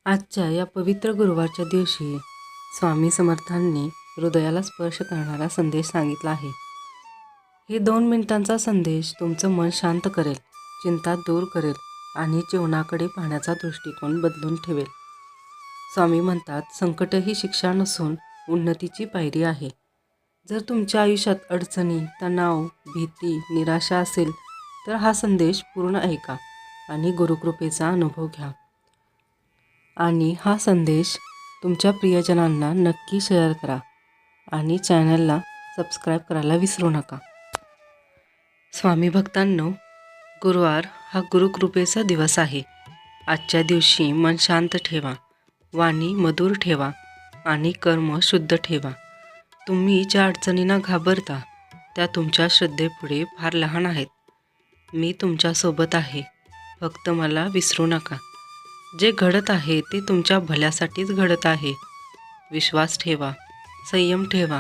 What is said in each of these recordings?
आजच्या या पवित्र गुरुवारच्या दिवशी स्वामी समर्थांनी हृदयाला स्पर्श करणारा संदेश सांगितला आहे. हे 2 मिनिटांचा संदेश तुमचं मन शांत करेल, चिंता दूर करेल आणि जीवनाकडे पाहण्याचा दृष्टिकोन बदलून ठेवेल. स्वामी म्हणतात, संकट ही शिक्षा नसून उन्नतीची पायरी आहे. जर तुमच्या आयुष्यात अडचणी, तणाव, भीती, निराशा असेल तर हा संदेश पूर्ण ऐका आणि गुरुकृपेचा अनुभव घ्या. आणि हा संदेश तुमच्या प्रियजनांना नक्की शेअर करा आणि चॅनलला सबस्क्राईब करायला विसरू नका. स्वामी भक्तांनो, गुरुवार हा गुरुकृपेचा दिवस आहे. आजच्या दिवशी मन शांत ठेवा, वाणी मधुर ठेवा आणि कर्म शुद्ध ठेवा. तुम्ही ज्या अडचणींना घाबरता त्या तुमच्या श्रद्धेपुढे फार लहान आहेत. मी तुमच्यासोबत आहे, फक्त मला विसरू नका. जे घडत आहे ते तुमच्या भल्यासाठीच घडत आहे. विश्वास ठेवा, संयम ठेवा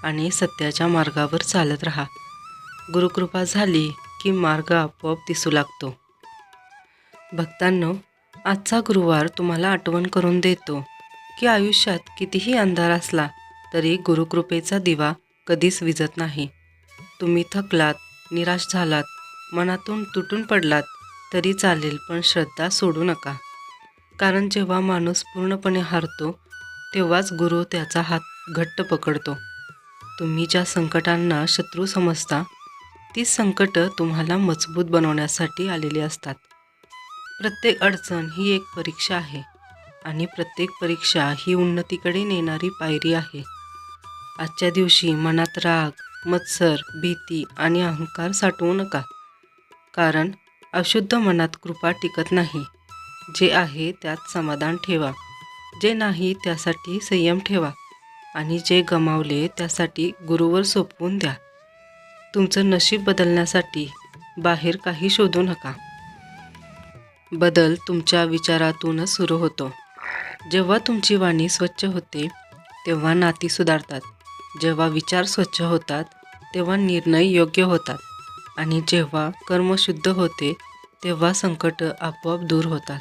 आणि सत्याच्या मार्गावर चालत राहा. गुरुकृपा झाली की मार्ग आपोआप दिसू लागतो. भक्तांनो, आजचा गुरुवार तुम्हाला आठवण करून देतो की आयुष्यात कितीही अंधार असला तरी गुरुकृपेचा दिवा कधीच विझत नाही. तुम्ही थकलात, निराश झालात, मनातून तुटून पडलात तरी चालेल, पण श्रद्धा सोडू नका. कारण जेव्हा माणूस पूर्णपणे हारतो तेव्हाच गुरु त्याचा हात घट्ट पकडतो. तुम्ही ज्या संकटांना शत्रू समजता ती संकट तुम्हाला मजबूत बनवण्यासाठी आलेली असतात. प्रत्येक अडचण ही एक परीक्षा आहे आणि प्रत्येक परीक्षा ही उन्नतीकडे नेणारी पायरी आहे. आजच्या दिवशी मनात राग, मत्सर, भीती आणि अहंकार साठवू नका. कारण अशुद्ध मनात कृपा टिकत नाही. जे आहे त्यात समाधान ठेवा, जे नाही त्यासाठी संयम ठेवा आणि जे गमावले त्यासाठी गुरुवर सोपवून द्या. तुमचं नशीब बदलण्यासाठी बाहेर काही शोधू नका. बदल तुमच्या विचारातूनच सुरू होतो. जेव्हा तुमची वाणी स्वच्छ होते तेव्हा नाती सुधारतात. जेव्हा विचार स्वच्छ होतात तेव्हा निर्णय योग्य होतात आणि जेव्हा कर्म शुद्ध होते तेव्हा संकट आपोआप दूर होतात.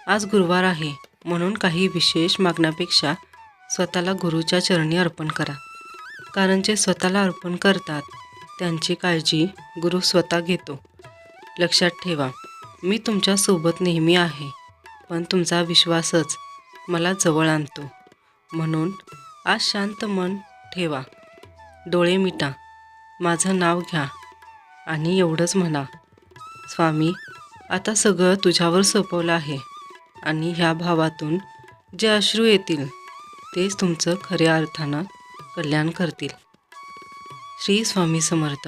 आज गुरुवार आहे म्हणून काही विशेष मागण्यापेक्षा स्वतःला गुरुच्या चरणी अर्पण करा. कारण जे स्वतःला अर्पण करतात त्यांची काळजी गुरु स्वतः घेतो. लक्षात ठेवा, मी तुमच्यासोबत नेहमी आहे, पण तुमचा विश्वासच मला जवळ आणतो. म्हणून आज शांत मन ठेवा, डोळे मिटा, माझं नाव घ्या आणि एवढंच म्हणा, स्वामी, आता सगळं तुझ्यावर सोपवलं आहे. आणि ह्या भावातून जे अश्रू येतील तेच तुमचं खऱ्या अर्थानं कल्याण करतील. श्री स्वामी समर्थ.